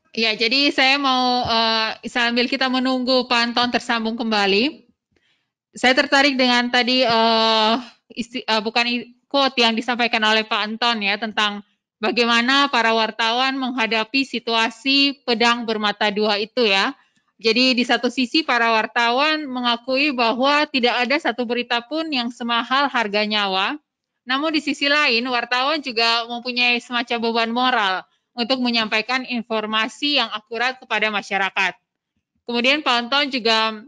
Ya, jadi saya mau sambil kita menunggu Pak Anton tersambung kembali, saya tertarik dengan tadi bukan quote yang disampaikan oleh Pak Anton ya tentang bagaimana para wartawan menghadapi situasi pedang bermata dua itu ya. Jadi di satu sisi para wartawan mengakui bahwa tidak ada satu berita pun yang semahal harga nyawa. Namun di sisi lain wartawan juga mempunyai semacam beban moral untuk menyampaikan informasi yang akurat kepada masyarakat. Kemudian Pak Anton juga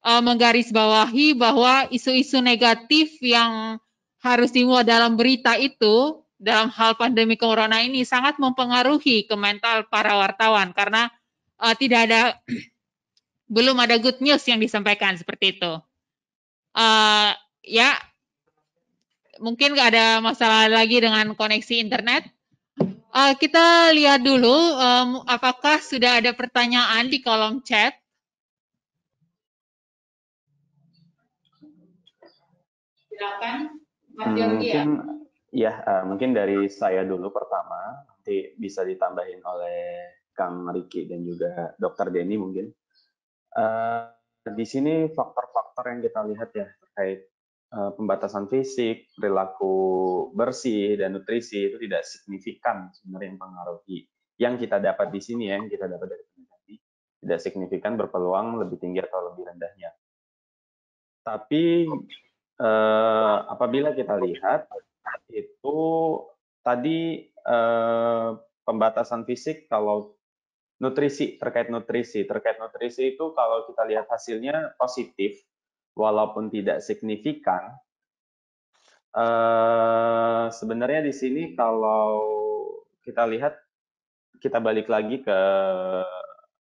menggarisbawahi bahwa isu-isu negatif yang harus dimuat dalam berita itu dalam hal pandemi corona ini sangat mempengaruhi ke mental para wartawan karena tidak ada belum ada good news yang disampaikan seperti itu. Uh, ya, mungkin nggak ada masalah lagi dengan koneksi internet. Kita lihat dulu apakah sudah ada pertanyaan di kolom chat. Silakan, Mas Georgi ya. Mungkin ya, mungkin dari saya dulu pertama, nanti bisa ditambahin oleh Kang Riki dan juga Dokter Denny mungkin. Eh, di sini faktor-faktor yang kita lihat ya terkait pembatasan fisik, perilaku bersih dan nutrisi itu tidak signifikan sebenarnya yang mempengaruhi. Yang kita dapat di sini ya, yang kita dapat dari peneliti tidak signifikan berpeluang lebih tinggi atau lebih rendahnya. Tapi apabila kita lihat itu tadi pembatasan fisik kalau terkait nutrisi itu kalau kita lihat hasilnya positif walaupun tidak signifikan. Sebenarnya di sini kalau kita lihat kita balik lagi ke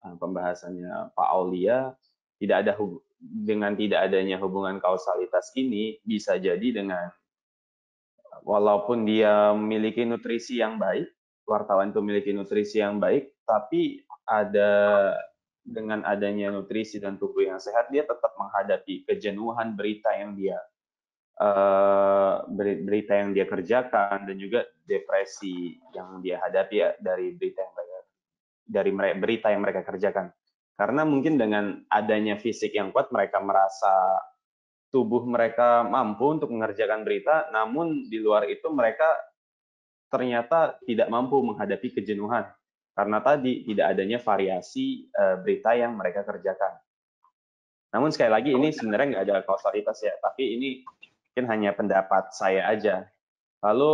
pembahasannya Pak Aulia, tidak ada dengan tidak adanya hubungan kausalitas ini bisa jadi dengan walaupun dia memiliki nutrisi yang baik, wartawan itu memiliki nutrisi yang baik, tapi ada dengan adanya nutrisi dan tubuh yang sehat, dia tetap menghadapi kejenuhan berita yang dia kerjakan dan juga depresi yang dia hadapi ya, dari berita yang mereka kerjakan. Karena mungkin dengan adanya fisik yang kuat, mereka merasa tubuh mereka mampu untuk mengerjakan berita, namun di luar itu mereka ternyata tidak mampu menghadapi kejenuhan karena tadi tidak adanya variasi berita yang mereka kerjakan. Namun sekali lagi ini sebenarnya nggak ada kausalitas ya, tapi ini mungkin hanya pendapat saya aja. Lalu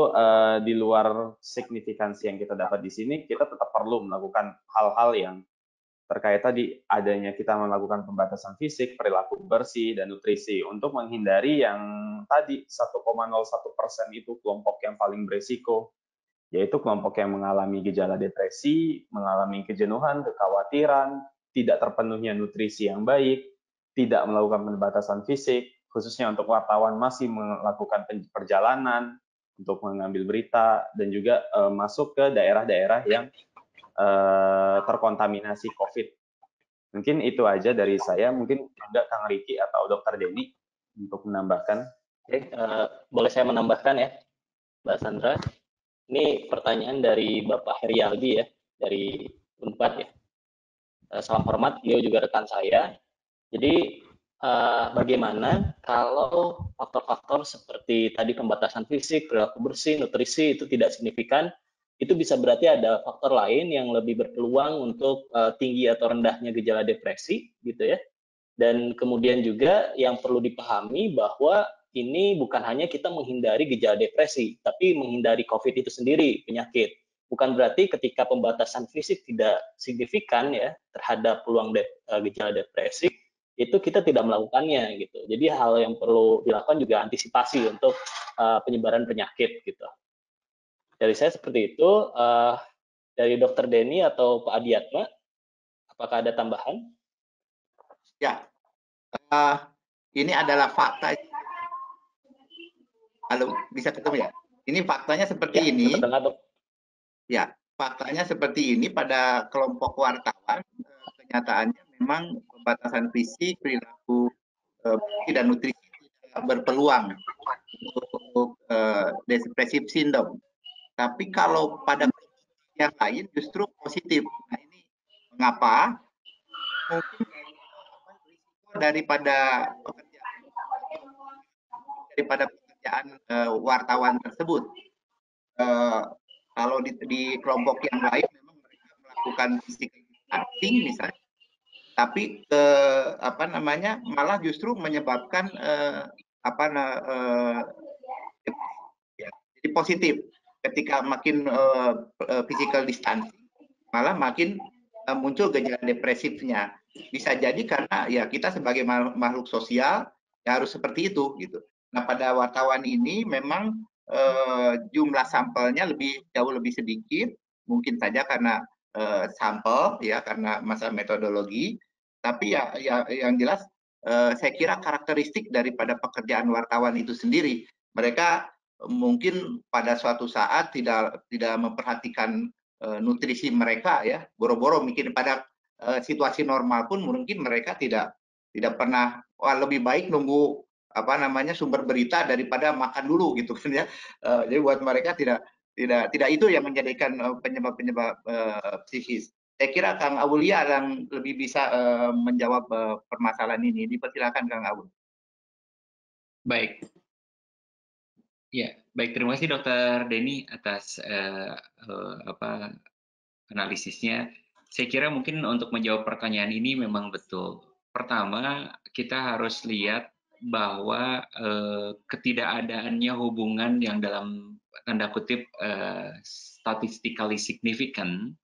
di luar signifikansi yang kita dapat di sini, kita tetap perlu melakukan hal-hal yang terkait tadi adanya kita melakukan pembatasan fisik, perilaku bersih, dan nutrisi untuk menghindari yang tadi 1,01% itu kelompok yang paling beresiko, yaitu kelompok yang mengalami gejala depresi, mengalami kejenuhan, kekhawatiran, tidak terpenuhnya nutrisi yang baik, tidak melakukan pembatasan fisik, khususnya untuk wartawan masih melakukan perjalanan untuk mengambil berita, dan juga masuk ke daerah-daerah yang terkontaminasi COVID. Mungkin itu aja dari saya. Mungkin juga Kang Riki atau Dokter Denny untuk menambahkan. Oke, boleh saya menambahkan ya, Mbak Sandra? Ini pertanyaan dari Bapak Herialdi ya, dari Unpad ya. Salam hormat, beliau juga rekan saya. Jadi bagaimana kalau faktor-faktor seperti tadi pembatasan fisik, perilaku bersih, nutrisi itu tidak signifikan, itu bisa berarti ada faktor lain yang lebih berpeluang untuk tinggi atau rendahnya gejala depresi gitu ya. Dan kemudian juga yang perlu dipahami bahwa ini bukan hanya kita menghindari gejala depresi, tapi menghindari COVID itu sendiri, penyakit. Bukan berarti ketika pembatasan fisik tidak signifikan ya terhadap peluang gejala depresi, itu kita tidak melakukannya gitu. Jadi hal yang perlu dilakukan juga antisipasi untuk penyebaran penyakit gitu. Dari saya seperti itu. Dari Dokter Denny atau Pak Adiatma, apakah ada tambahan? Ya, ini adalah fakta. Halo, bisa ketemu ya? Ini faktanya seperti Ya, ini. terdengar, Dok. Ya, faktanya seperti ini pada kelompok wartawan. Kenyataannya memang pembatasan fisik, perilaku dan nutrisi tidak berpeluang untuk depressive syndrome. Tapi kalau pada yang lain justru positif. Nah, ini Mengapa? Mungkin risiko daripada pekerjaan wartawan tersebut. Kalau di kelompok yang lain memang mereka melakukan physical distancing misalnya, tapi malah justru menyebabkan jadi positif ketika makin physical distancing malah makin muncul gejala depresifnya. Bisa jadi karena ya kita sebagai makhluk sosial ya harus seperti itu gitu. Nah, pada wartawan ini memang jumlah sampelnya jauh lebih sedikit, mungkin saja karena sampel ya, karena masalah metodologi. Tapi ya yang jelas saya kira karakteristik daripada pekerjaan wartawan itu sendiri, mereka mungkin pada suatu saat tidak memperhatikan nutrisi mereka ya, boro-boro mungkin pada situasi normal pun mungkin mereka tidak pernah lebih baik nunggu sumber berita daripada makan dulu gitu kan ya. Jadi buat mereka tidak itu yang menjadikan penyebab psikis. Saya kira Kang Aulia yang lebih bisa menjawab permasalahan ini. Dipersilakan Kang Aul. Baik. Ya, baik, terima kasih Dr. Denny atas analisisnya. Saya kira mungkin untuk menjawab pertanyaan ini memang betul. Pertama, kita harus lihat bahwa ketidakadaannya hubungan yang dalam tanda kutip statistically significant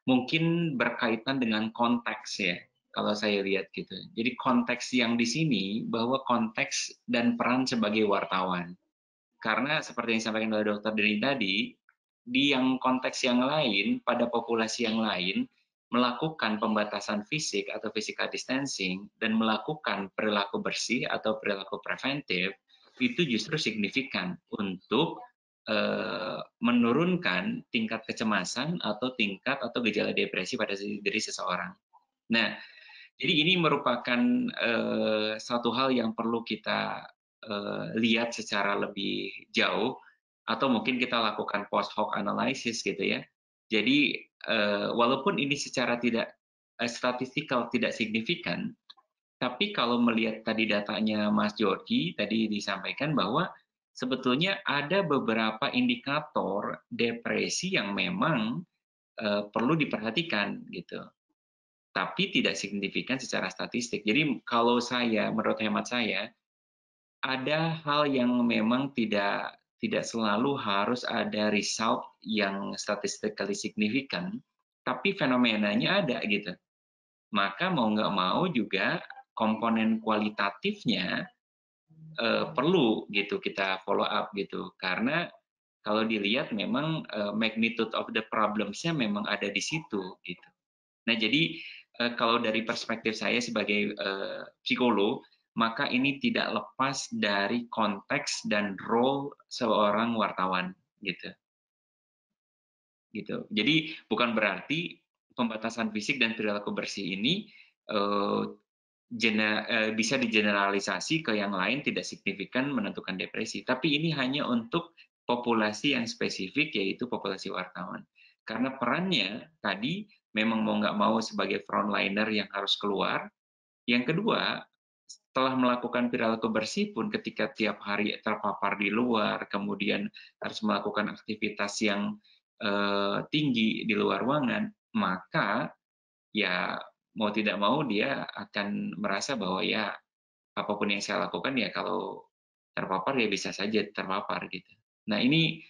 mungkin berkaitan dengan konteks ya. Kalau saya lihat gitu. Jadi konteks yang di sini bahwa konteks dan peran sebagai wartawan. Karena seperti yang disampaikan oleh Dr. Denny tadi, di yang konteks yang lain, pada populasi yang lain, melakukan pembatasan fisik atau physical distancing dan melakukan perilaku bersih atau perilaku preventif, itu justru signifikan untuk menurunkan tingkat kecemasan atau tingkat atau gejala depresi pada diri seseorang. Nah, jadi ini merupakan satu hal yang perlu kita lihat secara lebih jauh, atau mungkin kita lakukan post hoc analysis gitu ya. Jadi walaupun ini secara tidak statistikal tidak signifikan, tapi kalau melihat tadi datanya Mas Jordi tadi disampaikan bahwa sebetulnya ada beberapa indikator depresi yang memang perlu diperhatikan gitu. Tapi tidak signifikan secara statistik. Jadi kalau menurut hemat saya, ada hal yang memang tidak selalu harus ada result yang statistically signifikan, tapi fenomenanya ada gitu. Maka mau nggak mau juga komponen kualitatifnya perlu gitu kita follow up gitu, karena kalau dilihat memang magnitude of the problems-nya memang ada di situ gitu. Nah jadi kalau dari perspektif saya sebagai psikolog, maka ini tidak lepas dari konteks dan role seorang wartawan gitu. Jadi bukan berarti pembatasan fisik dan perilaku bersih ini bisa digeneralisasi ke yang lain tidak signifikan menentukan depresi. Tapi ini hanya untuk populasi yang spesifik, yaitu populasi wartawan. Karena perannya tadi memang mau nggak mau sebagai frontliner yang harus keluar. Yang kedua, setelah melakukan perilaku bersih pun ketika tiap hari terpapar di luar, kemudian harus melakukan aktivitas yang tinggi di luar ruangan, maka ya mau tidak mau dia akan merasa bahwa ya apapun yang saya lakukan ya kalau terpapar ya bisa saja terpapar gitu. Nah ini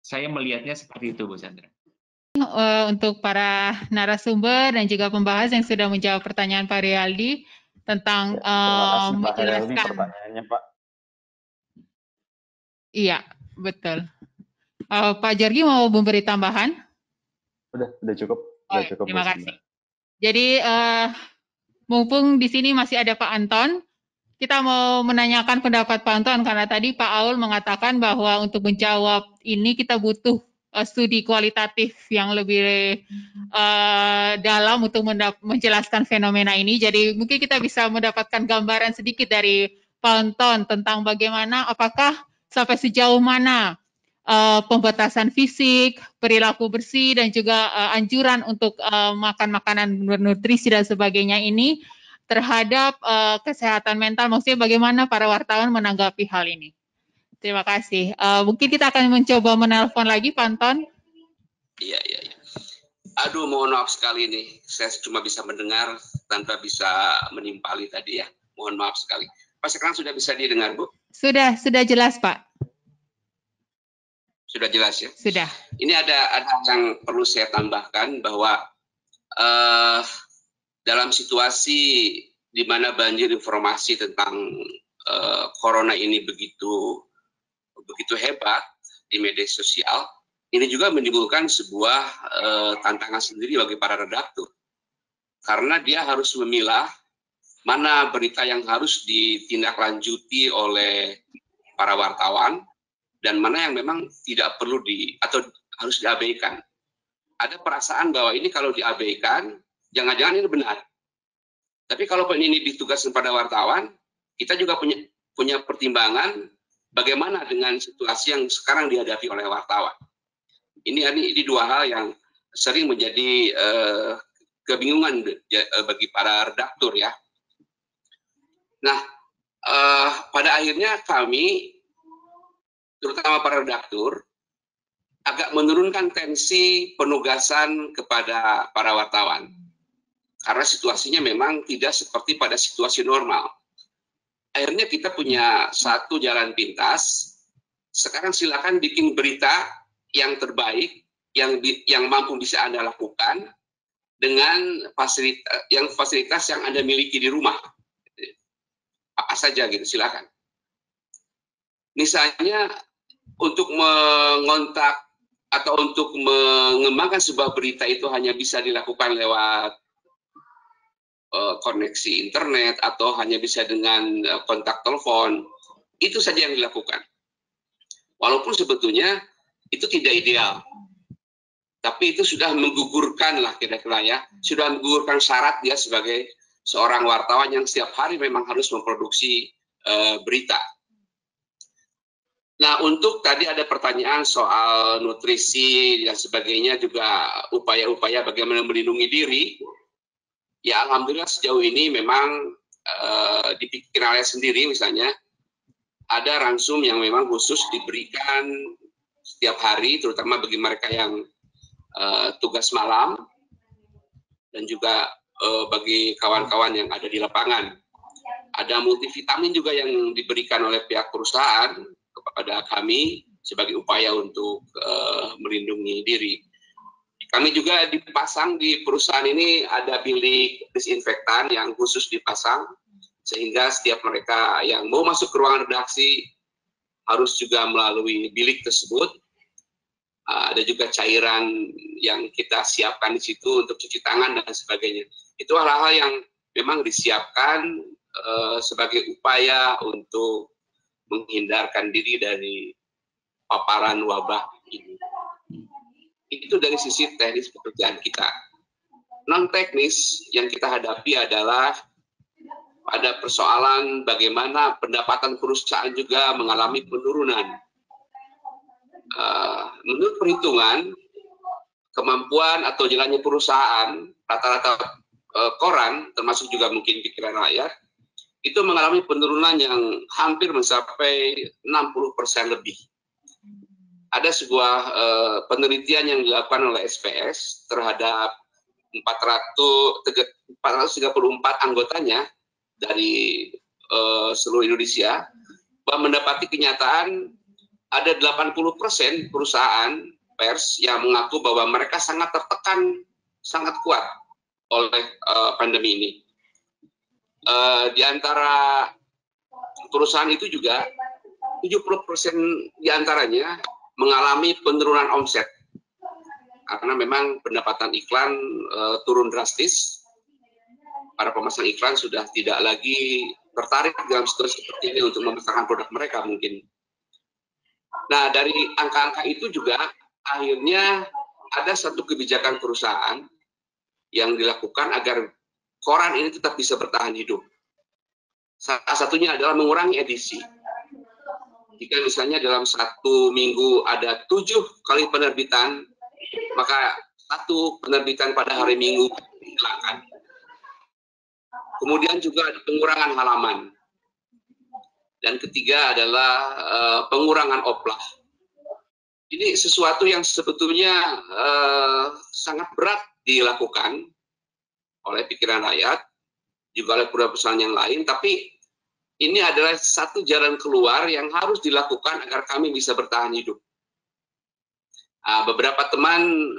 saya melihatnya seperti itu Bu Sandra. Untuk para narasumber dan juga pembahas yang sudah menjawab pertanyaan Pak Rialdi tentang terima kasih Pak Rialdi menjelaskan pertanyaannya Pak. Iya, betul. Pak Jorgi mau memberi tambahan? Udah cukup. Udah cukup. Terima kasih. Jadi mumpung di sini masih ada Pak Anton, kita mau menanyakan pendapat Pak Anton karena tadi Pak Aul mengatakan bahwa untuk menjawab ini kita butuh studi kualitatif yang lebih dalam untuk menjelaskan fenomena ini. Jadi mungkin kita bisa mendapatkan gambaran sedikit dari Pak Anton tentang bagaimana, apakah sampai sejauh mana pembatasan fisik, perilaku bersih, dan juga anjuran untuk makan makanan bernutrisi dan sebagainya ini terhadap kesehatan mental. Maksudnya bagaimana para wartawan menanggapi hal ini? Terima kasih. Mungkin kita akan mencoba menelpon lagi, Pak Anton. Iya. Aduh, mohon maaf sekali nih. Saya cuma bisa mendengar tanpa bisa menimpali tadi ya. Mohon maaf sekali. Pak, sekarang sudah bisa didengar, Bu? Sudah jelas, Pak. Sudah jelas ya? Sudah. Ini ada yang perlu saya tambahkan bahwa dalam situasi di mana banjir informasi tentang corona ini begitu hebat di media sosial, ini juga menimbulkan sebuah tantangan sendiri bagi para redaktur. Karena dia harus memilah mana berita yang harus ditindaklanjuti oleh para wartawan, dan mana yang memang tidak perlu atau harus diabaikan. Ada perasaan bahwa ini kalau diabaikan, jangan-jangan ini benar. Tapi kalau ini ditugaskan pada wartawan, kita juga punya pertimbangan bagaimana dengan situasi yang sekarang dihadapi oleh wartawan. Ini dua hal yang sering menjadi kebingungan bagi para redaktur ya. Nah, pada akhirnya kami, terutama para redaktur, agak menurunkan tensi penugasan kepada para wartawan. Karena situasinya memang tidak seperti pada situasi normal. Akhirnya kita punya satu jalan pintas. Sekarang silakan bikin berita yang terbaik, yang mampu bisa Anda lakukan dengan fasilitas yang Anda miliki di rumah. Apa saja gitu, silakan. Misalnya untuk mengontak atau untuk mengembangkan sebuah berita itu hanya bisa dilakukan lewat koneksi internet atau hanya bisa dengan kontak telepon, itu saja yang dilakukan. Walaupun sebetulnya itu tidak ideal, tapi itu sudah menggugurkan lah kira-kira ya, sudah menggugurkan syarat dia sebagai seorang wartawan yang setiap hari memang harus memproduksi berita. Nah, untuk tadi ada pertanyaan soal nutrisi dan sebagainya, juga upaya-upaya bagaimana melindungi diri. Ya, alhamdulillah sejauh ini memang dipikir oleh sendiri, misalnya ada ransum yang memang khusus diberikan setiap hari, terutama bagi mereka yang tugas malam dan juga bagi kawan-kawan yang ada di lapangan. Ada multivitamin juga yang diberikan oleh pihak perusahaan kepada kami sebagai upaya untuk melindungi diri. Kami juga dipasang di perusahaan ini ada bilik disinfektan yang khusus dipasang, sehingga setiap mereka yang mau masuk ke ruangan redaksi harus juga melalui bilik tersebut. Ada juga cairan yang kita siapkan di situ untuk cuci tangan dan sebagainya. Itu hal-hal yang memang disiapkan sebagai upaya untuk menghindarkan diri dari paparan wabah ini. Itu dari sisi teknis pekerjaan kita. Non teknis yang kita hadapi adalah pada persoalan bagaimana pendapatan perusahaan juga mengalami penurunan. Menurut perhitungan, kemampuan atau jalannya perusahaan, rata-rata koran, termasuk juga mungkin pikiran rakyat, itu mengalami penurunan yang hampir mencapai 60% lebih. Ada sebuah penelitian yang dilakukan oleh SPS terhadap 434 anggotanya dari seluruh Indonesia, bahwa mendapati kenyataan ada 80% perusahaan pers yang mengaku bahwa mereka sangat tertekan, sangat kuat oleh pandemi ini. Di antara perusahaan itu juga 70% diantaranya mengalami penurunan omset karena memang pendapatan iklan turun drastis. Para pemasang iklan sudah tidak lagi tertarik dalam situasi seperti ini untuk memasarkan produk mereka mungkin. Nah, dari angka-angka itu juga akhirnya ada satu kebijakan perusahaan yang dilakukan agar koran ini tetap bisa bertahan hidup. Salah satunya adalah mengurangi edisi. Jika misalnya dalam 1 minggu ada 7 kali penerbitan, maka 1 penerbitan pada hari Minggu dihilangkan. Kemudian juga ada pengurangan halaman. Dan ketiga adalah pengurangan oplah. Ini sesuatu yang sebetulnya sangat berat dilakukan oleh pikiran rakyat, juga oleh perusahaan yang lain, tapi ini adalah satu jalan keluar yang harus dilakukan agar kami bisa bertahan hidup. Beberapa teman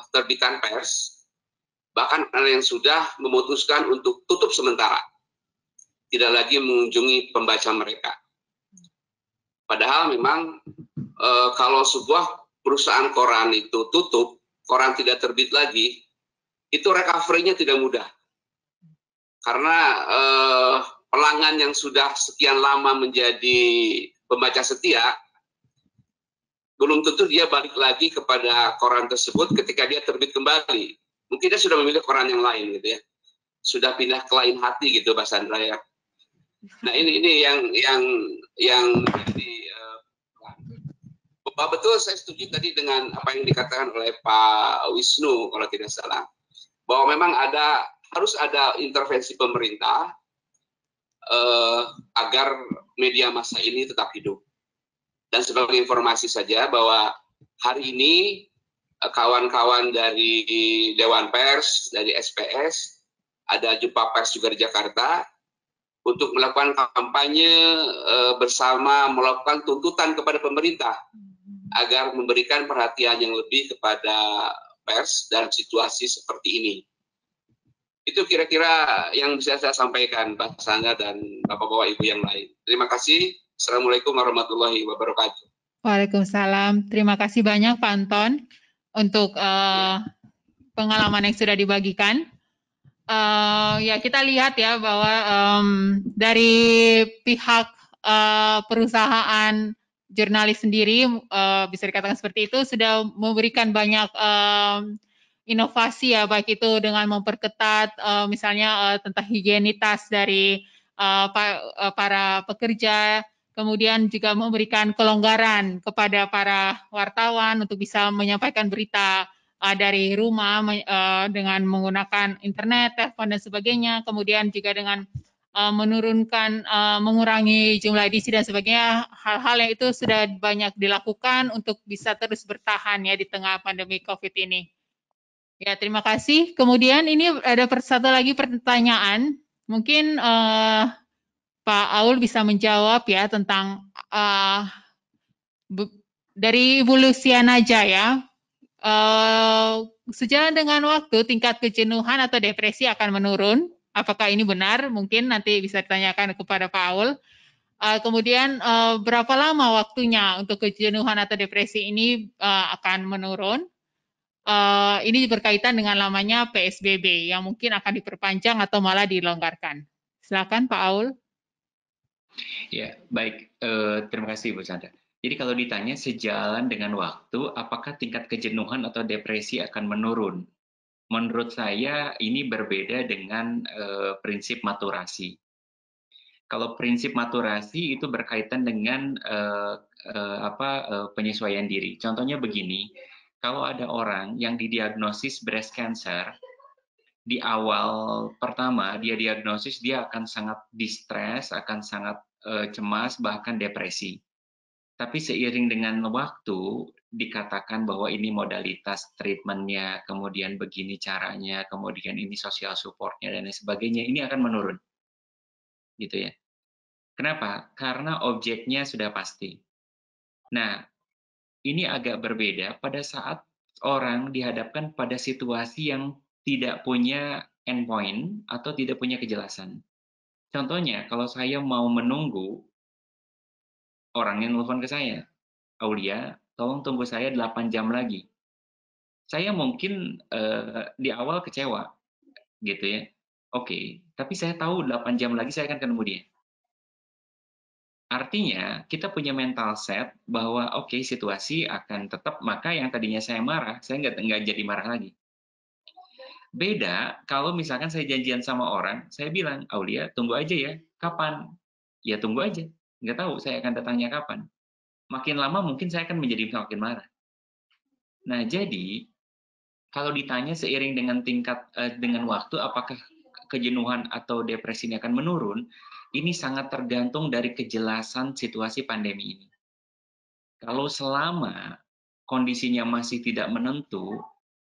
terbitan pers, bahkan ada yang sudah memutuskan untuk tutup sementara, tidak lagi mengunjungi pembaca mereka. Padahal memang kalau sebuah perusahaan koran itu tutup, koran tidak terbit lagi, itu recovery-nya tidak mudah. Karena pelanggan yang sudah sekian lama menjadi pembaca setia, belum tentu dia balik lagi kepada koran tersebut ketika dia terbit kembali. Mungkin dia sudah memilih koran yang lain gitu ya. Sudah pindah ke lain hati gitu, Mbak Sandra ya. Nah ini yang menjadi betul saya setuju tadi dengan apa yang dikatakan oleh Pak Wisnu kalau tidak salah, bahwa memang harus ada intervensi pemerintah agar media massa ini tetap hidup. Dan sebagai informasi saja bahwa hari ini kawan-kawan dari Dewan Pers, dari SPS, ada jumpa pers juga di Jakarta untuk melakukan kampanye bersama, melakukan tuntutan kepada pemerintah agar memberikan perhatian yang lebih kepada pers dalam situasi seperti ini. Itu kira-kira yang bisa saya sampaikan, Pak Sandra dan Bapak-Bapak Ibu yang lain. Terima kasih. Assalamualaikum warahmatullahi wabarakatuh. Waalaikumsalam. Terima kasih banyak Pak Anton untuk pengalaman yang sudah dibagikan. Ya kita lihat ya bahwa dari pihak perusahaan jurnalis sendiri bisa dikatakan seperti itu sudah memberikan banyak inovasi ya, baik itu dengan memperketat misalnya tentang higienitas dari para pekerja, kemudian juga memberikan kelonggaran kepada para wartawan untuk bisa menyampaikan berita dari rumah dengan menggunakan internet, telepon dan sebagainya, kemudian juga dengan mengurangi jumlah edisi dan sebagainya. Hal-hal yang itu sudah banyak dilakukan untuk bisa terus bertahan ya di tengah pandemi COVID ini. Ya, terima kasih. Kemudian ini ada satu lagi pertanyaan. Mungkin Pak Aul bisa menjawab ya tentang dari Ibu Luciana Jaya. Sejalan dengan waktu, tingkat kejenuhan atau depresi akan menurun. Apakah ini benar? Mungkin nanti bisa ditanyakan kepada Pak Aul. Kemudian berapa lama waktunya untuk kejenuhan atau depresi ini akan menurun? Ini berkaitan dengan lamanya PSBB yang mungkin akan diperpanjang atau malah dilonggarkan. Silakan Pak Aul. Ya, baik. Terima kasih Bu Sandra. Jadi kalau ditanya sejalan dengan waktu, apakah tingkat kejenuhan atau depresi akan menurun? Menurut saya ini berbeda dengan prinsip maturasi. Kalau prinsip maturasi itu berkaitan dengan penyesuaian diri. Contohnya begini, kalau ada orang yang didiagnosis breast cancer, di awal pertama dia diagnosis, dia akan sangat distres, akan sangat cemas, bahkan depresi. Tapi seiring dengan waktu, dikatakan bahwa ini modalitas treatmentnya, kemudian begini caranya, kemudian ini social supportnya, dan lain sebagainya, ini akan menurun. Gitu ya. Kenapa? Karena objeknya sudah pasti. Nah, ini agak berbeda pada saat orang dihadapkan pada situasi yang tidak punya endpoint atau tidak punya kejelasan. Contohnya, kalau saya mau menunggu, orang yang telepon ke saya, Aulia, tolong tunggu saya 8 jam lagi. Saya mungkin di awal kecewa, gitu ya. Oke, tapi saya tahu 8 jam lagi saya akan ketemu dia. Artinya, kita punya mental set bahwa oke, situasi akan tetap, maka yang tadinya saya marah, saya nggak jadi marah lagi. Beda kalau misalkan saya janjian sama orang, saya bilang, Aulia, tunggu aja ya. Kapan? Ya tunggu aja. Nggak tahu saya akan datangnya kapan. Makin lama mungkin saya akan menjadi makin marah. Nah, jadi kalau ditanya seiring dengan dengan waktu apakah kejenuhan atau depresi ini akan menurun, ini sangat tergantung dari kejelasan situasi pandemi ini. Kalau selama kondisinya masih tidak menentu,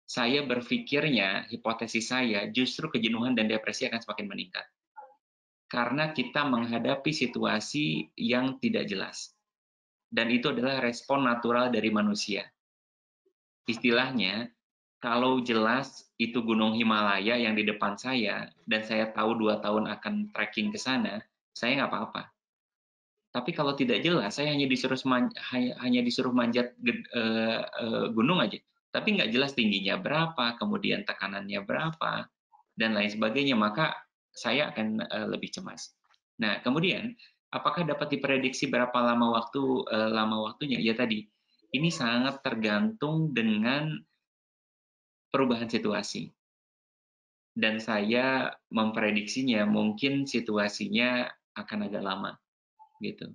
saya berpikirnya, hipotesis saya, justru kejenuhan dan depresi akan semakin meningkat. Karena kita menghadapi situasi yang tidak jelas. Dan itu adalah respon natural dari manusia. Istilahnya, kalau jelas itu Gunung Himalaya yang di depan saya, dan saya tahu 2 tahun akan trekking ke sana, saya nggak apa-apa. Tapi kalau tidak jelas, saya hanya disuruh manjat gunung aja. Tapi nggak jelas tingginya berapa, kemudian tekanannya berapa, dan lain sebagainya, maka saya akan lebih cemas. Nah, kemudian, apakah dapat diprediksi berapa lama waktunya? Ya tadi, ini sangat tergantung dengan perubahan situasi. Dan saya memprediksinya mungkin situasinya akan agak lama, gitu.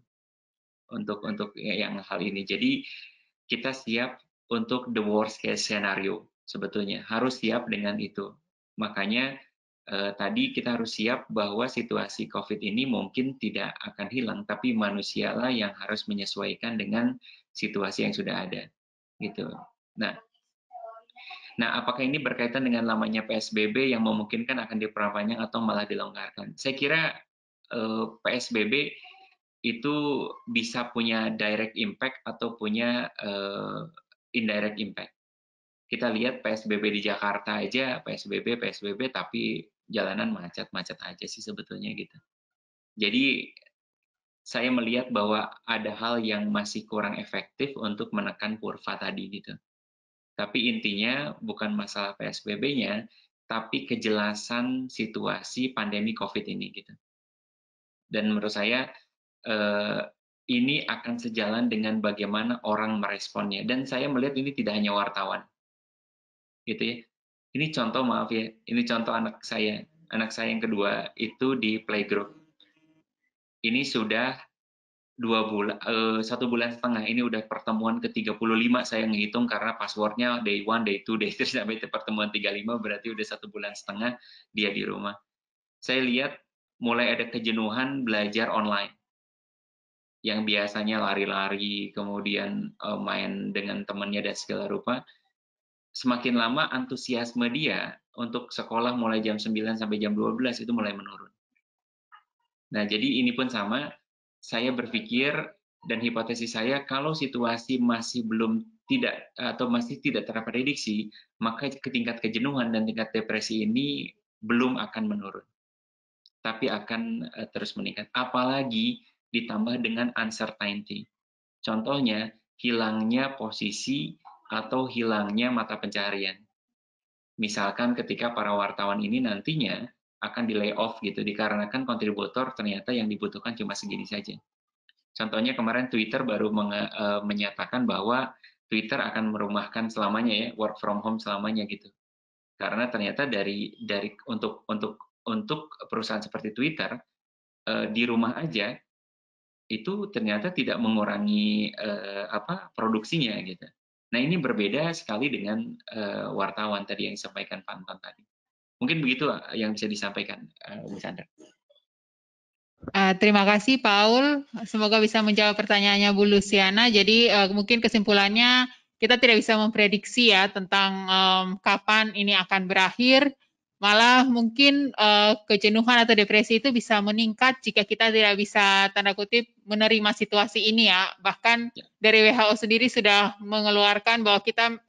Untuk yang hal ini. Jadi kita siap untuk the worst case scenario sebetulnya. Harus siap dengan itu. Makanya tadi kita harus siap bahwa situasi COVID ini mungkin tidak akan hilang, tapi manusialah yang harus menyesuaikan dengan situasi yang sudah ada. Gitu. Nah, apakah ini berkaitan dengan lamanya PSBB yang memungkinkan akan diperpanjang atau malah dilonggarkan? Saya kira PSBB itu bisa punya direct impact atau punya indirect impact. Kita lihat PSBB di Jakarta aja, PSBB, tapi jalanan macet-macet aja sih sebetulnya gitu. Jadi saya melihat bahwa ada hal yang masih kurang efektif untuk menekan kurva tadi gitu. Tapi intinya bukan masalah PSBB-nya, tapi kejelasan situasi pandemi COVID ini gitu. Dan menurut saya ini akan sejalan dengan bagaimana orang meresponnya. Dan saya melihat ini tidak hanya wartawan, gitu ya. Ini contoh, maaf ya, ini contoh anak saya yang kedua itu di playgroup. Ini sudah 1 bulan setengah, ini udah pertemuan ke-35 saya ngitung karena passwordnya day 1, day 2, day 3 sampai pertemuan 35 berarti udah 1 bulan setengah dia di rumah. Saya lihat mulai ada kejenuhan belajar online. Yang biasanya lari-lari, kemudian main dengan temannya dan segala rupa, semakin lama antusiasme dia untuk sekolah mulai jam 9 sampai jam 12 itu mulai menurun. Nah, jadi ini pun sama, saya berpikir dan hipotesis saya kalau situasi masih tidak terprediksi, maka tingkat kejenuhan dan tingkat depresi ini belum akan menurun, tapi akan terus meningkat. Apalagi ditambah dengan uncertainty. Contohnya, hilangnya posisi atau hilangnya mata pencaharian. Misalkan ketika para wartawan ini nantinya akan di layoff gitu, dikarenakan kontributor ternyata yang dibutuhkan cuma segini saja. Contohnya kemarin Twitter baru menyatakan bahwa Twitter akan merumahkan selamanya ya, work from home selamanya gitu. Karena ternyata untuk perusahaan seperti Twitter di rumah aja itu ternyata tidak mengurangi produksinya gitu. Nah, ini berbeda sekali dengan wartawan tadi yang disampaikan Pak Anton tadi. Mungkin begitu yang bisa disampaikan Bu Sandra. Terima kasih Paul, semoga bisa menjawab pertanyaannya Bu Luciana. Jadi mungkin kesimpulannya kita tidak bisa memprediksi ya tentang kapan ini akan berakhir. Malah mungkin kejenuhan atau depresi itu bisa meningkat jika kita tidak bisa tanda kutip menerima situasi ini ya. Bahkan dari WHO sendiri sudah mengeluarkan bahwa kita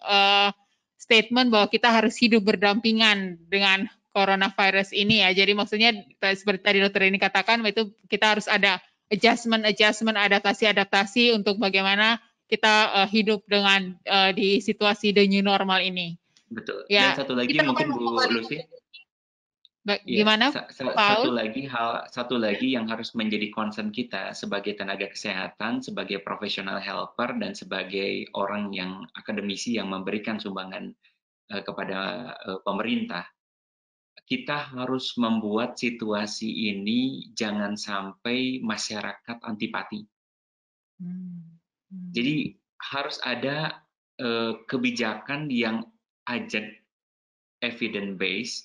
statement bahwa kita harus hidup berdampingan dengan coronavirus ini ya. Jadi maksudnya seperti tadi dokter ini katakan itu kita harus ada adjustment, adaptasi untuk bagaimana kita hidup dengan di situasi the new normal ini. Betul. Ya, dan satu lagi mungkin Bu Lucy. Gimana, Paul? Satu lagi yang harus menjadi concern kita sebagai tenaga kesehatan, sebagai professional helper, dan sebagai orang yang akademisi yang memberikan sumbangan kepada pemerintah. kita harus membuat situasi ini jangan sampai masyarakat antipati. Jadi harus ada kebijakan yang ajak evidence based,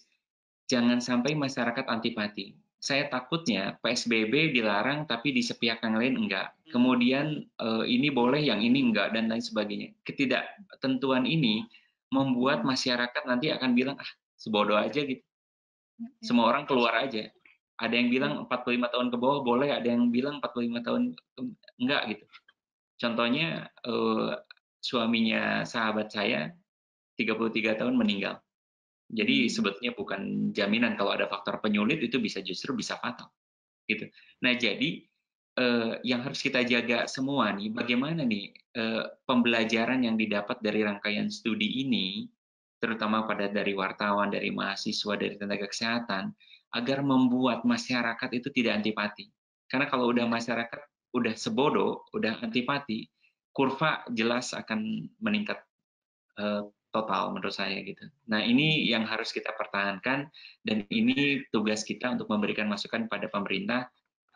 jangan sampai masyarakat antipati. Saya takutnya PSBB dilarang tapi di sepihak yang lain enggak. Kemudian ini boleh, yang ini enggak, dan lain sebagainya. Ketidaktentuan ini membuat masyarakat nanti akan bilang, ah sebodoh aja gitu. Semua orang keluar aja. Ada yang bilang 45 tahun ke bawah boleh, ada yang bilang 45 tahun enggak gitu. Contohnya suaminya sahabat saya 33 tahun meninggal. Jadi sebetulnya bukan jaminan, kalau ada faktor penyulit itu justru bisa fatal gitu. Nah, jadi yang harus kita jaga semua nih, bagaimana nih pembelajaran yang didapat dari rangkaian studi ini, terutama dari wartawan, dari mahasiswa, dari tenaga kesehatan, agar membuat masyarakat itu tidak antipati. Karena kalau udah masyarakat udah sebodoh, udah antipati, kurva jelas akan meningkat total menurut saya gitu. Nah, ini yang harus kita pertahankan, dan ini tugas kita untuk memberikan masukan pada pemerintah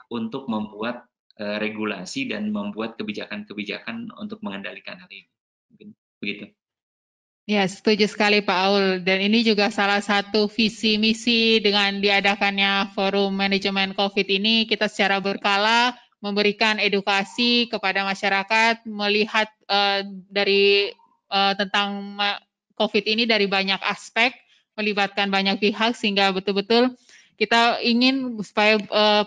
untuk membuat regulasi dan membuat kebijakan-kebijakan untuk mengendalikan hal ini. Mungkin begitu. Ya, setuju sekali Pak Aul. Dan ini juga salah satu visi misi dengan diadakannya Forum Manajemen COVID ini, kita secara berkala memberikan edukasi kepada masyarakat, melihat tentang COVID ini dari banyak aspek, melibatkan banyak pihak, sehingga betul-betul kita ingin supaya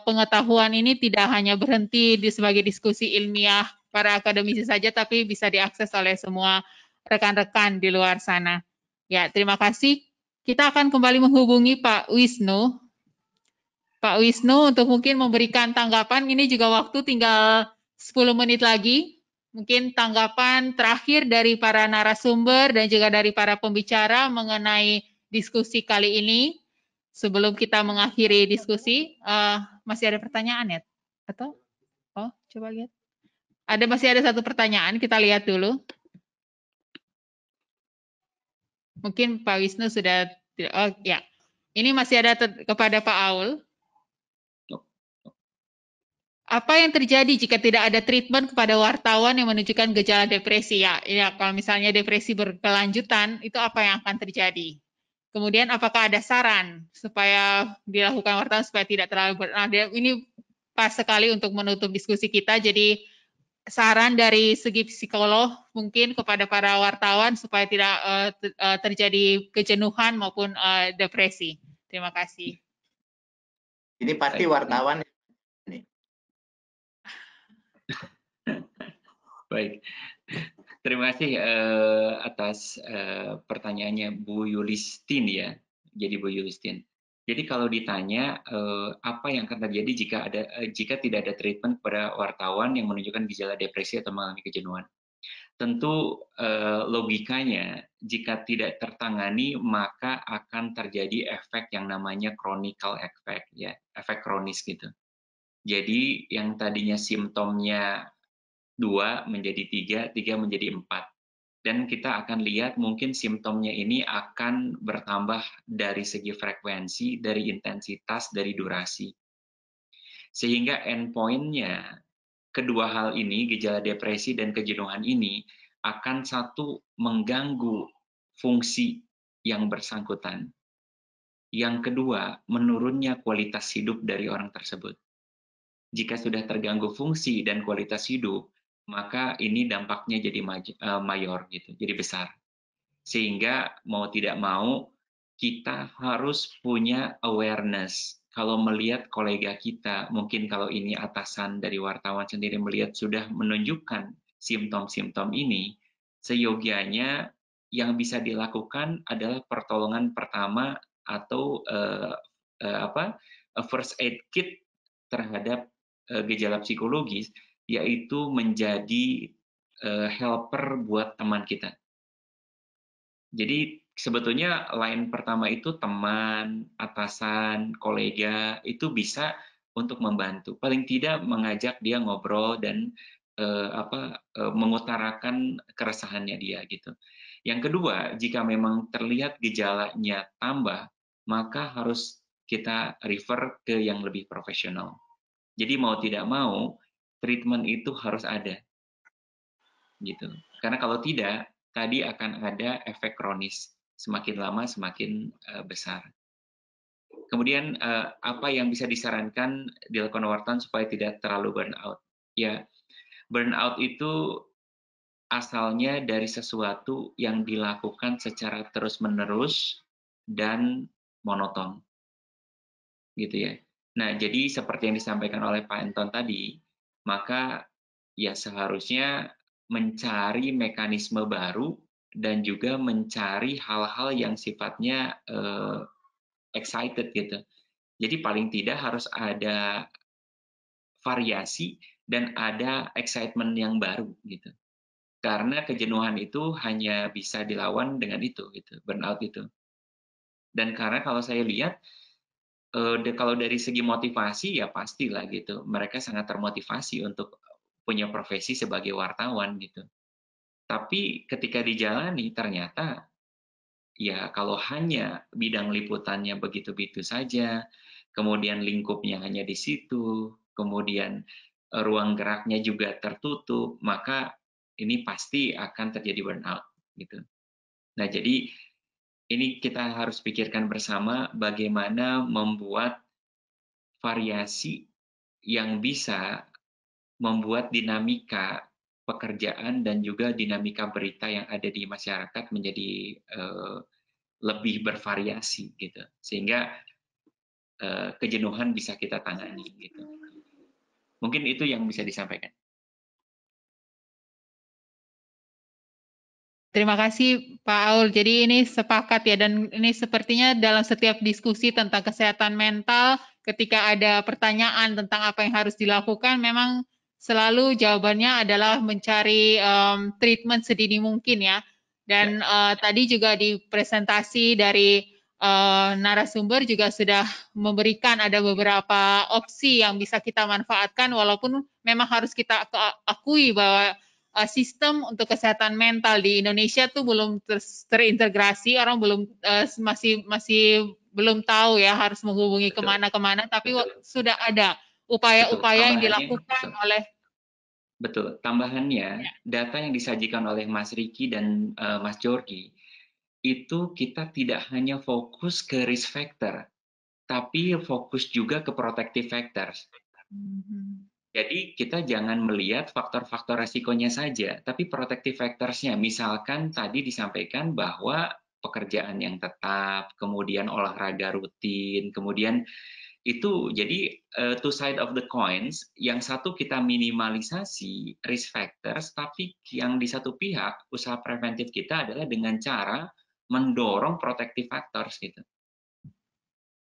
pengetahuan ini tidak hanya berhenti sebagai diskusi ilmiah para akademisi saja, tapi bisa diakses oleh semua rekan-rekan di luar sana. Ya, terima kasih. Kita akan kembali menghubungi Pak Wisnu. Pak Wisnu untuk mungkin memberikan tanggapan, ini juga waktu tinggal 10 menit lagi. Mungkin tanggapan terakhir dari para narasumber dan juga dari para pembicara mengenai diskusi kali ini. Sebelum kita mengakhiri diskusi, masih ada pertanyaan ya? Atau? Oh, coba lihat. Masih ada satu pertanyaan, kita lihat dulu. Mungkin Pak Wisnu sudah, oh ya. Ini masih ada kepada Pak Aul. Apa yang terjadi jika tidak ada treatment kepada wartawan yang menunjukkan gejala depresi? Ya, kalau misalnya depresi berkelanjutan, itu apa yang akan terjadi? Kemudian apakah ada saran supaya dilakukan wartawan supaya tidak terlalu ini pas sekali untuk menutup diskusi kita. Jadi saran dari segi psikolog mungkin kepada para wartawan supaya tidak terjadi kejenuhan maupun depresi. Terima kasih. Ini pasti wartawan. Baik, terima kasih atas pertanyaannya Bu Yulistin ya. Jadi Bu Yulistin. Jadi kalau ditanya apa yang akan terjadi jika tidak ada treatment kepada wartawan yang menunjukkan gejala depresi atau mengalami kejenuhan, tentu logikanya jika tidak tertangani maka akan terjadi efek yang namanya chronic effect ya, efek kronis gitu. Jadi yang tadinya simptomnya 2 menjadi 3, 3 menjadi 4. Dan kita akan lihat mungkin simptomnya ini akan bertambah dari segi frekuensi, dari intensitas, dari durasi. Sehingga endpoint-nya, kedua hal ini, gejala depresi dan kejenuhan ini, akan satu mengganggu fungsi yang bersangkutan. Yang kedua, menurunnya kualitas hidup dari orang tersebut. Jika sudah terganggu fungsi dan kualitas hidup, maka ini dampaknya jadi mayor gitu, jadi besar. Sehingga mau tidak mau kita harus punya awareness. Kalau melihat kolega kita, mungkin kalau ini atasan dari wartawan sendiri melihat sudah menunjukkan simptom-simptom ini, seyogianya yang bisa dilakukan adalah pertolongan pertama atau first aid kit terhadap gejala psikologis, yaitu menjadi helper buat teman kita. Jadi sebetulnya line pertama itu teman, atasan, kolega, itu bisa untuk membantu. Paling tidak mengajak dia ngobrol dan mengutarakan keresahannya dia gitu. Yang kedua, jika memang terlihat gejalanya tambah, maka harus kita refer ke yang lebih profesional. Jadi mau tidak mau, treatment itu harus ada, gitu. Karena kalau tidak, tadi akan ada efek kronis, semakin lama semakin besar. Kemudian apa yang bisa disarankan dilakukan wartawan supaya tidak terlalu burnout? Ya, burnout itu asalnya dari sesuatu yang dilakukan secara terus-menerus dan monoton, gitu ya. Nah, jadi seperti yang disampaikan oleh Pak Anton tadi, maka ya seharusnya mencari mekanisme baru dan juga mencari hal-hal yang sifatnya excited gitu. Jadi paling tidak harus ada variasi dan ada excitement yang baru gitu. Karena kejenuhan itu hanya bisa dilawan dengan itu gitu, burnout itu. Dan karena kalau saya lihat kalau dari segi motivasi ya pastilah gitu. Mereka sangat termotivasi untuk punya profesi sebagai wartawan gitu. Tapi ketika dijalani ternyata ya kalau hanya bidang liputannya begitu-begitu saja, kemudian lingkupnya hanya di situ, kemudian ruang geraknya juga tertutup, maka ini pasti akan terjadi burnout gitu. Nah, jadi ini kita harus pikirkan bersama bagaimana membuat variasi yang bisa membuat dinamika pekerjaan dan juga dinamika berita yang ada di masyarakat menjadi lebih bervariasi gitu, sehingga kejenuhan bisa kita tangani gitu. Mungkin itu yang bisa disampaikan. Terima kasih Pak Aul. Jadi ini sepakat ya, dan ini sepertinya dalam setiap diskusi tentang kesehatan mental, ketika ada pertanyaan tentang apa yang harus dilakukan, memang selalu jawabannya adalah mencari treatment sedini mungkin ya. Dan tadi juga di presentasi dari narasumber juga sudah memberikan ada beberapa opsi yang bisa kita manfaatkan, walaupun memang harus kita akui bahwa sistem untuk kesehatan mental di Indonesia tuh belum terintegrasi, orang belum masih belum tahu ya harus menghubungi kemana-kemana, tapi sudah ada upaya-upaya yang dilakukan oleh. Betul, tambahannya data yang disajikan oleh Mas Riki dan Mas Jorgi, itu kita tidak hanya fokus ke risk factor, tapi fokus juga ke protective factors. Jadi kita jangan melihat faktor-faktor resikonya saja, tapi protective factors-nya. Misalkan tadi disampaikan bahwa pekerjaan yang tetap, kemudian olahraga rutin, kemudian itu jadi two side of the coins. Yang satu kita minimalisasi risk factors, tapi yang di satu pihak usaha preventif kita adalah dengan cara mendorong protective factors gitu.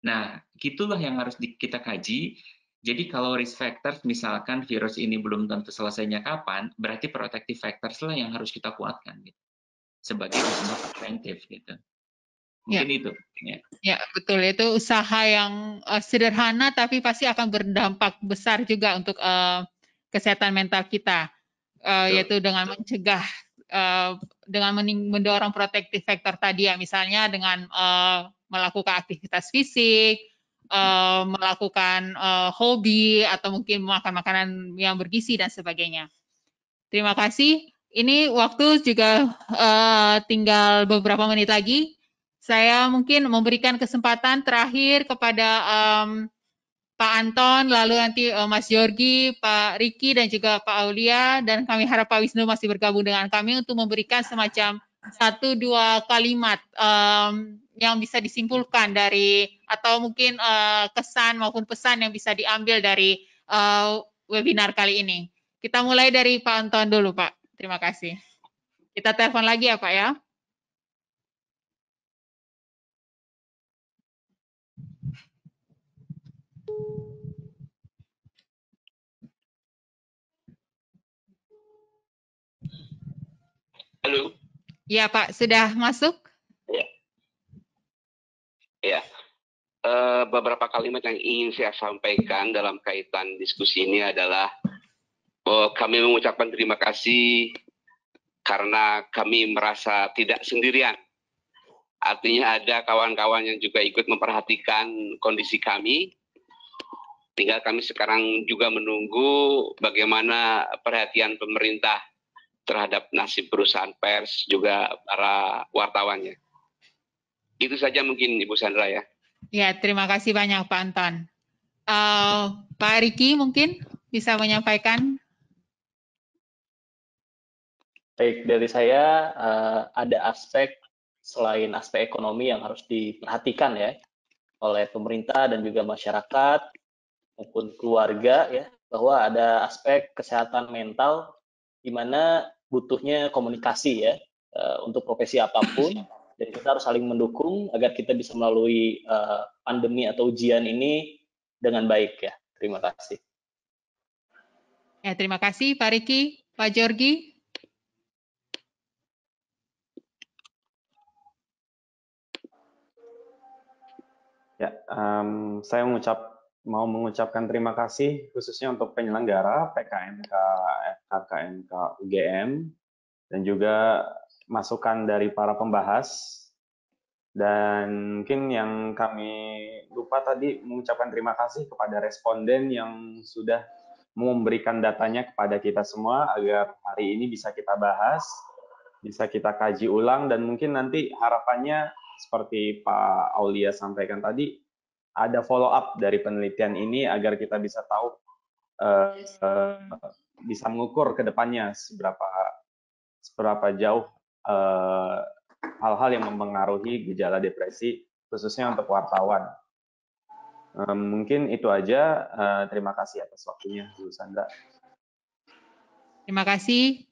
Nah, gitulah yang harus kita kaji. Jadi kalau risk factors, misalkan virus ini belum tentu selesainya kapan, berarti protective factors lah yang harus kita kuatkan gitu, sebagai usaha preventif gitu. Mungkin itu. Ya, betul. Itu usaha yang sederhana tapi pasti akan berdampak besar juga untuk kesehatan mental kita, yaitu dengan mencegah, dengan mendorong protective factor tadi ya, misalnya dengan melakukan aktivitas fisik, melakukan hobi, atau mungkin makan makanan yang bergizi dan sebagainya. Terima kasih. Ini waktu juga tinggal beberapa menit lagi. Saya mungkin memberikan kesempatan terakhir kepada Pak Anton, lalu nanti Mas Jorgi, Pak Riki, dan juga Pak Aulia, dan kami harap Pak Wisnu masih bergabung dengan kami untuk memberikan semacam 1-2 kalimat yang bisa disimpulkan dari, atau mungkin kesan maupun pesan yang bisa diambil dari webinar kali ini. Kita mulai dari Pak Anton dulu, Pak. Terima kasih. Kita telepon lagi ya, Pak ya. Halo. Ya, Pak. Sudah masuk? Ya. Beberapa kalimat yang ingin saya sampaikan dalam kaitan diskusi ini adalah kami mengucapkan terima kasih karena kami merasa tidak sendirian Artinya ada kawan-kawan yang juga ikut memperhatikan kondisi kami. Tinggal kami sekarang juga menunggu bagaimana perhatian pemerintah terhadap nasib perusahaan pers, juga para wartawannya. Itu saja mungkin Ibu Sandra ya. Ya, terima kasih banyak Pak Anton. Pak Riki mungkin bisa menyampaikan. Baik, dari saya ada aspek selain aspek ekonomi yang harus diperhatikan ya oleh pemerintah dan juga masyarakat maupun keluarga ya, bahwa ada aspek kesehatan mental di mana butuhnya komunikasi ya untuk profesi apapun, dan kita harus saling mendukung agar kita bisa melalui pandemi atau ujian ini dengan baik ya. Terima kasih. Ya, terima kasih Pak Riki. Pak Jorgi. Ya, saya mau mengucapkan terima kasih khususnya untuk penyelenggara PKMK, FKKMK UGM, dan juga masukan dari para pembahas. Dan mungkin yang kami lupa tadi mengucapkan terima kasih kepada responden yang sudah memberikan datanya kepada kita semua agar hari ini bisa kita bahas, bisa kita kaji ulang, dan mungkin nanti harapannya seperti Pak Aulia sampaikan tadi, ada follow up dari penelitian ini agar kita bisa tahu, bisa mengukur ke depannya seberapa jauh hal-hal yang mempengaruhi gejala depresi, khususnya untuk wartawan. Mungkin itu aja. Terima kasih atas waktunya, Bu Sandra. Terima kasih.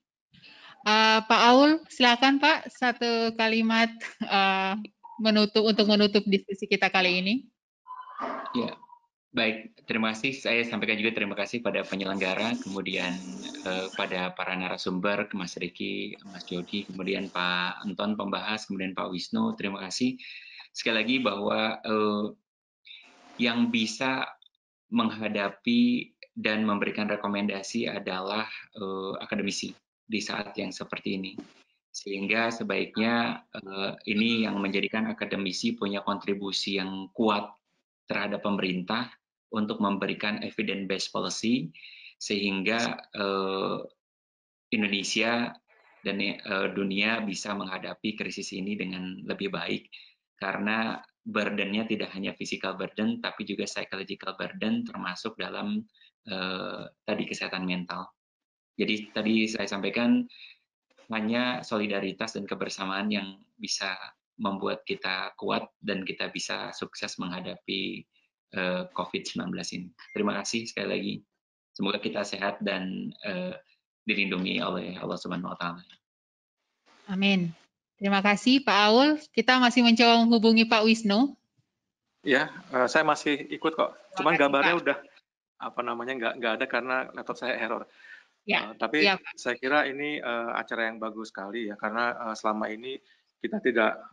Pak Aul, silakan Pak, satu kalimat untuk menutup diskusi kita kali ini. Ya, baik. Terima kasih. Saya sampaikan juga terima kasih pada penyelenggara, kemudian pada para narasumber, Mas Riki, Mas Jody, kemudian Pak Anton pembahas, kemudian Pak Wisnu. Terima kasih. Sekali lagi bahwa yang bisa menghadapi dan memberikan rekomendasi adalah akademisi di saat yang seperti ini. Sehingga sebaiknya ini yang menjadikan akademisi punya kontribusi yang kuat terhadap pemerintah untuk memberikan evidence-based policy, sehingga Indonesia dan dunia bisa menghadapi krisis ini dengan lebih baik, karena burden-nya tidak hanya physical burden, tapi juga psychological burden, termasuk dalam tadi kesehatan mental. Jadi tadi saya sampaikan, hanya solidaritas dan kebersamaan yang bisa membuat kita kuat dan kita bisa sukses menghadapi COVID-19 ini. Terima kasih sekali lagi. Semoga kita sehat dan dilindungi oleh Allah Subhanahu wa Ta'ala. Amin. Terima kasih Pak Aul. Kita masih mencoba menghubungi Pak Wisnu. Ya, saya masih ikut kok. Cuman gambarnya Pak. udah nggak ada karena laptop saya error. Ya, tapi ya, saya kira ini acara yang bagus sekali ya, karena selama ini kita tidak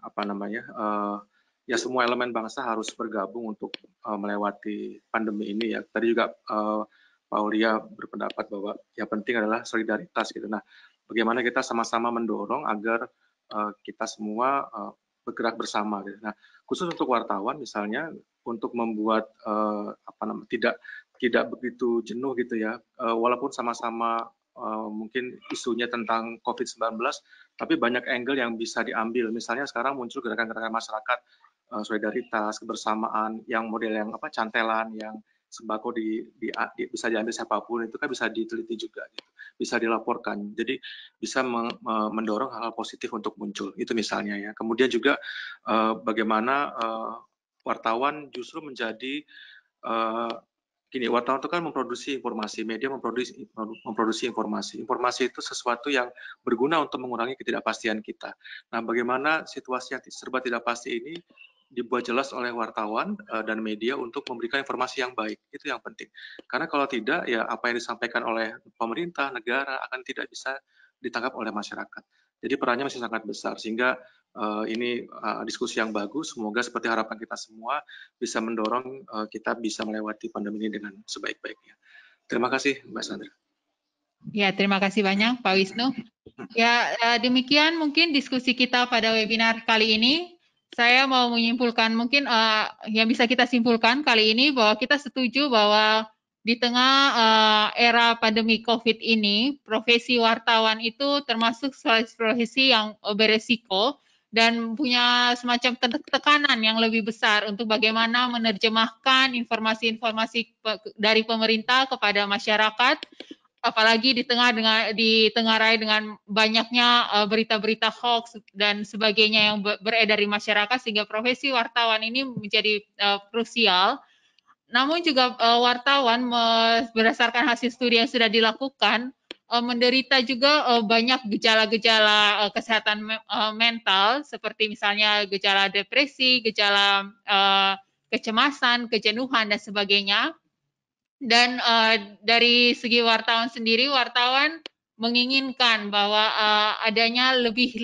ya semua elemen bangsa harus bergabung untuk melewati pandemi ini ya. Tadi juga Pak Aulia berpendapat bahwa yang penting adalah solidaritas gitu. Nah, bagaimana kita sama-sama mendorong agar kita semua bergerak bersama gitu. Nah, khusus untuk wartawan misalnya, untuk membuat tidak begitu jenuh gitu ya, walaupun sama-sama mungkin isunya tentang COVID-19, tapi banyak angle yang bisa diambil. Misalnya sekarang muncul gerakan-gerakan masyarakat, solidaritas, kebersamaan, yang model yang cantelan, yang sembako bisa diambil siapapun, itu kan bisa diteliti juga, gitu. Bisa dilaporkan. Jadi bisa mendorong hal-hal positif untuk muncul. Itu misalnya ya. Kemudian juga bagaimana wartawan justru menjadi wartawan itu kan memproduksi informasi, media memproduksi informasi. Informasi itu sesuatu yang berguna untuk mengurangi ketidakpastian kita. Nah, bagaimana situasi yang serba tidak pasti ini dibuat jelas oleh wartawan dan media untuk memberikan informasi yang baik. Itu yang penting. Karena kalau tidak, ya apa yang disampaikan oleh pemerintah, negara akan tidak bisa ditangkap oleh masyarakat. Jadi perannya masih sangat besar, sehingga ini diskusi yang bagus. Semoga seperti harapan kita semua bisa mendorong kita bisa melewati pandemi ini dengan sebaik-baiknya. Terima kasih, Mbak Sandra. Ya, terima kasih banyak, Pak Wisnu. Ya, demikian mungkin diskusi kita pada webinar kali ini. saya mau menyimpulkan mungkin yang bisa kita simpulkan kali ini bahwa kita setuju bahwa di tengah era pandemi COVID ini, profesi wartawan itu termasuk profesi yang beresiko dan punya semacam tekanan yang lebih besar untuk bagaimana menerjemahkan informasi-informasi dari pemerintah kepada masyarakat, apalagi ditengarai dengan banyaknya berita-berita hoax dan sebagainya yang beredar di masyarakat, sehingga profesi wartawan ini menjadi krusial. Namun juga wartawan berdasarkan hasil studi yang sudah dilakukan menderita juga banyak gejala-gejala kesehatan mental, seperti misalnya gejala depresi, gejala kecemasan, kejenuhan dan sebagainya. Dan dari segi wartawan sendiri, wartawan menginginkan bahwa adanya lebih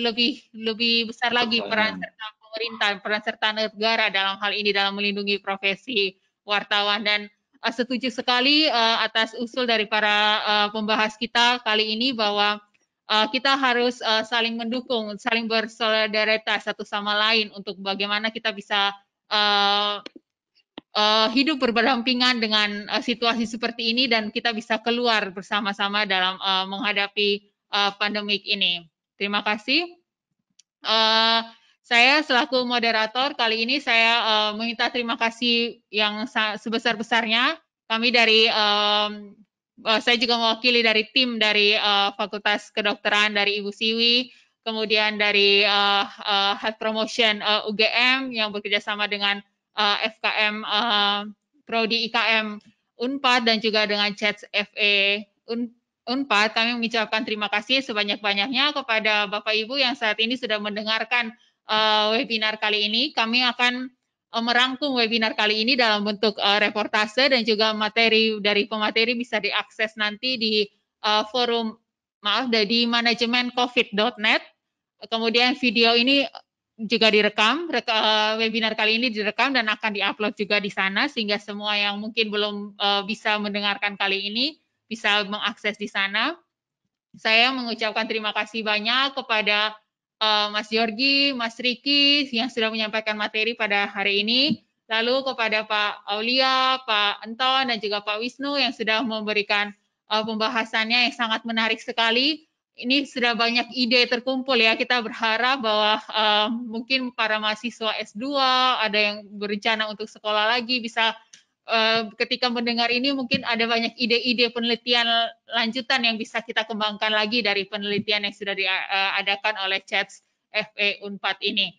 besar lagi peran serta pemerintah, peran serta negara dalam hal ini dalam melindungi profesi wartawan. Dan setuju sekali atas usul dari para pembahas kita kali ini bahwa kita harus saling mendukung, saling bersolidaritas satu sama lain untuk bagaimana kita bisa hidup berdampingan dengan situasi seperti ini dan kita bisa keluar bersama-sama dalam menghadapi pandemik ini. Terima kasih. Saya selaku moderator kali ini saya meminta terima kasih yang sebesar-besarnya. Kami dari saya juga mewakili dari tim dari Fakultas Kedokteran dari Ibu Siwi, kemudian dari Health Promotion UGM yang bekerjasama dengan FKM Prodi IKM Unpad dan juga dengan CHATS FE Unpad. Kami mengucapkan terima kasih sebanyak-banyaknya kepada Bapak Ibu yang saat ini sudah mendengarkan webinar kali ini. Kami akan merangkum webinar kali ini dalam bentuk reportase dan juga materi dari pemateri bisa diakses nanti di forum di manajemencovid.net. Kemudian video ini juga direkam, webinar kali ini direkam dan akan diupload juga di sana, sehingga semua yang mungkin belum bisa mendengarkan kali ini bisa mengakses di sana. Saya mengucapkan terima kasih banyak kepada Mas Yorgi, Mas Riki yang sudah menyampaikan materi pada hari ini, lalu kepada Pak Aulia, Pak Anton, dan juga Pak Wisnu yang sudah memberikan pembahasannya yang sangat menarik sekali. Ini sudah banyak ide terkumpul ya, kita berharap bahwa mungkin para mahasiswa S2, ada yang berencana untuk sekolah lagi, bisa ketika mendengar ini mungkin ada banyak ide-ide penelitian lanjutan yang bisa kita kembangkan lagi dari penelitian yang sudah diadakan oleh CHATS FE Unpad ini.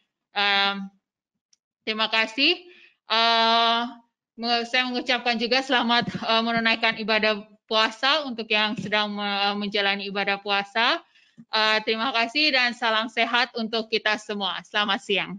Terima kasih. Saya mengucapkan juga selamat menunaikan ibadah puasa untuk yang sedang menjalani ibadah puasa. Terima kasih dan salam sehat untuk kita semua. Selamat siang.